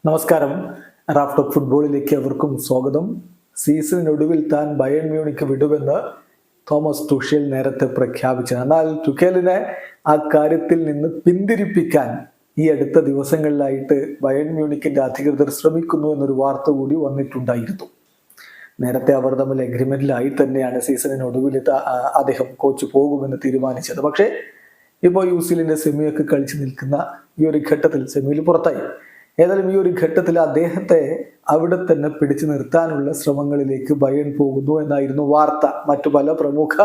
നമസ്കാരം. Raft of ഫുട്ബോളിലേക്ക് അവർക്കും സ്വാഗതം. സീസണിനൊടുവിൽ താൻ ബയേൺ മ്യൂണിക്ക് വിടുമെന്ന് തോമസ് തുഷേൽ നേരത്തെ പ്രഖ്യാപിച്ചു. എന്നാൽ തുഖേലിനെ ആ കാര്യത്തിൽ നിന്ന് പിന്തിരിപ്പിക്കാൻ ഈ അടുത്ത ദിവസങ്ങളിലായിട്ട് ബയേൺ മ്യൂണിക്കിന്റെ അധികൃതർ ശ്രമിക്കുന്നു എന്നൊരു വാർത്ത കൂടി വന്നിട്ടുണ്ടായിരുന്നു. നേരത്തെ അവർ തമ്മിൽ എഗ്രിമെന്റിലായി തന്നെയാണ് സീസണിനൊടുവിൽ അദ്ദേഹം കോച്ച് പോകുമെന്ന് തീരുമാനിച്ചത്. പക്ഷേ ഇപ്പോൾ യുസിലിന്റെ സെമിയൊക്കെ കളിച്ചു നിൽക്കുന്ന ഈ ഒരു ഘട്ടത്തിൽ സെമിയിൽ പുറത്തായി. ഏതായാലും ഈ ഒരു ഘട്ടത്തിൽ അദ്ദേഹത്തെ അവിടെ തന്നെ പിടിച്ചു നിർത്താനുള്ള ശ്രമങ്ങളിലേക്ക് ബയേൺ പോകുന്നു എന്നായിരുന്നു വാർത്ത. മറ്റു പല പ്രമുഖ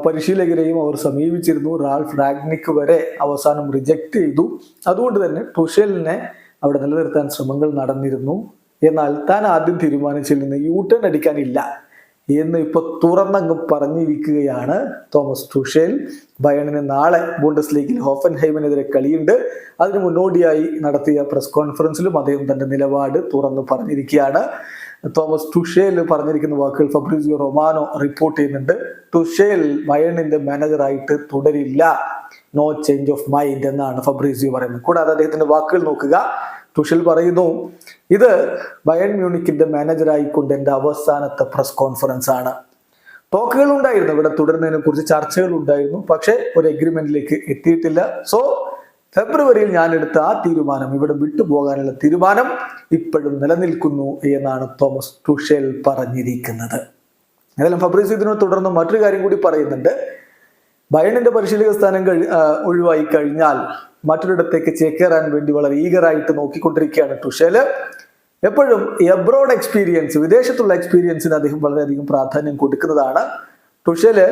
പരിശീലകരെയും അവർ സമീപിച്ചിരുന്നു. റാൽഫ് റാഗ്നിക്ക് വരെ അവസാനം റിജക്റ്റ് ചെയ്തു. അതുകൊണ്ട് തന്നെ തുഷേലിനെ അവിടെ നിലനിർത്താൻ ശ്രമങ്ങൾ നടന്നിരുന്നു. എന്നാൽ താൻ ആദ്യം തീരുമാനിച്ചിൽ നിന്ന് യൂട്ടേൺ അടിക്കാനില്ല എന്ന് ഇപ്പൊ തുറന്നങ്ങ് പറഞ്ഞിരിക്കുകയാണ് തോമസ് തുഷേൽ. ബയേണിന് നാളെ ബൂണ്ടസ് ലീഗിൽ ഹോഫൻഹൈമിനെതിരെ കളിയുണ്ട്. അതിന് മുന്നോടിയായി നടത്തിയ പ്രസ് കോൺഫറൻസിലും അദ്ദേഹം തന്റെ നിലപാട് തുറന്നു പറഞ്ഞിരിക്കുകയാണ്. തോമസ് തുഷേൽ പറഞ്ഞിരിക്കുന്ന വാക്കുകൾ ഫബ്രീസിയോ റൊമാനോ റിപ്പോർട്ട് ചെയ്യുന്നുണ്ട്. Tushil ബയേണിന്റെ മാനേജറായിട്ട് തുടരില്ല, no change of mind എന്നാണ് ഫബ്രീസിയോ പറയുന്നത്. കൂടാതെ അദ്ദേഹത്തിന്റെ വാക്കുകൾ നോക്കുക. തുഷേൽ പറയുന്നു, ഇത് ബയേൺ മ്യൂണിക്കിന്റെ മാനേജറായിക്കൊണ്ട് എൻ്റെ അവസാനത്തെ പ്രസ് കോൺഫറൻസ് ആണ്. ടോക്കുകൾ ഉണ്ടായിരുന്നു, ഇവിടെ തുടരുന്നതിനെ കുറിച്ച് ചർച്ചകൾ ഉണ്ടായിരുന്നു, പക്ഷെ ഒരു എഗ്രിമെന്റിലേക്ക് എത്തിയിട്ടില്ല. സോ ഫെബ്രുവരിയിൽ ഞാൻ എടുത്ത ആ തീരുമാനം, ഇവിടെ വിട്ടുപോകാനുള്ള തീരുമാനം ഇപ്പോഴും നിലനിൽക്കുന്നു എന്നാണ് തോമസ് തുഷേൽ പറഞ്ഞിരിക്കുന്നത്. ഏതായാലും ഫബ്രീസിയോ ഇതിനോട് തുടർന്ന് മറ്റൊരു കാര്യം കൂടി പറയുന്നുണ്ട്. ബയേണിന്റെ പരിശീലക സ്ഥാനം ഒഴിവായി കഴിഞ്ഞാൽ മറ്റൊരിടത്തേക്ക് ചേക്കേറാൻ വേണ്ടി വളരെ ഈഗറായിട്ട് നോക്കിക്കൊണ്ടിരിക്കുകയാണ് തുഷേല്. എപ്പോഴും എബ്രോഡ് എക്സ്പീരിയൻസ്, വിദേശത്തുള്ള എക്സ്പീരിയൻസിന് അദ്ദേഹം വളരെയധികം പ്രാധാന്യം കൊടുക്കുന്നതാണ്. തുഷേല്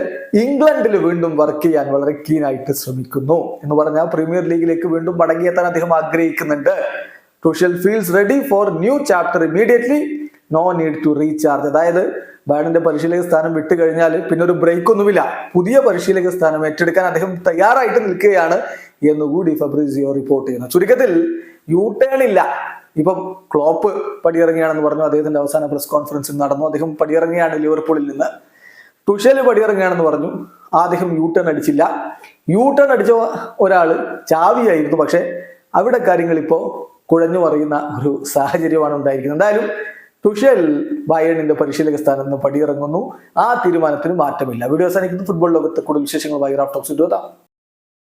ഇംഗ്ലണ്ടിൽ വീണ്ടും വർക്ക് ചെയ്യാൻ വളരെ കീൻ ആയിട്ട് ശ്രമിക്കുന്നു എന്ന് പറഞ്ഞാൽ പ്രീമിയർ ലീഗിലേക്ക് വീണ്ടും മടങ്ങിയെത്താൻ അദ്ദേഹം ആഗ്രഹിക്കുന്നുണ്ട്. Tuchel feels ready for new chapter immediately, no need to recharge. അതായത് ബയേണിന്റെ പരിശീലക സ്ഥാനം വിട്ടു കഴിഞ്ഞാൽ പിന്നെ ഒരു ബ്രേക്ക് ഒന്നുമില്ല, പുതിയ പരിശീലക സ്ഥാനം ഏറ്റെടുക്കാൻ അദ്ദേഹം തയ്യാറായിട്ട് നിൽക്കുകയാണ് എന്നുകൂടി ഫബ്രീസിയോ റിപ്പോർട്ട് ചെയ്യുന്നു. ചുരുക്കത്തിൽ യൂട്ടേൺ ഇല്ല. ഇപ്പം ക്ലോപ്പ് പടിയിറങ്ങിയാണെന്ന് പറഞ്ഞു, അദ്ദേഹത്തിന്റെ അവസാന പ്രസ് കോൺഫറൻസിൽ നടന്നു. അദ്ദേഹം പടിയിറങ്ങിയാണ് ലിവർപൂളിൽ നിന്ന്. തുഷേൽ പടിയിറങ്ങിയാണെന്ന് പറഞ്ഞു, അദ്ദേഹം യൂട്ടേൺ അടിച്ചില്ല. യൂട്ടേൺ അടിച്ച ഒരാൾ ചാവിയായിരുന്നു. പക്ഷെ അവിടെ കാര്യങ്ങൾ ഇപ്പോൾ കുഴഞ്ഞു മറിയുന്ന ഒരു സാഹചര്യമാണ് ഉണ്ടായിരിക്കുന്നത്. എന്തായാലും തുഷേൽ ബയേണിന്റെ പരിശീലക സ്ഥാനത്ത് നിന്ന് പടിയിറങ്ങുന്നു. ആ തീരുമാനത്തിന് മാറ്റമില്ല. വീഡിയോ അവസാനിക്കുന്നു. ഫുട്ബോൾ ലോകത്തെ കൂടുതൽ വിശേഷങ്ങളുമായി റാഫ്റ്റ് ഓഫ് ഫുട്ബോൾ.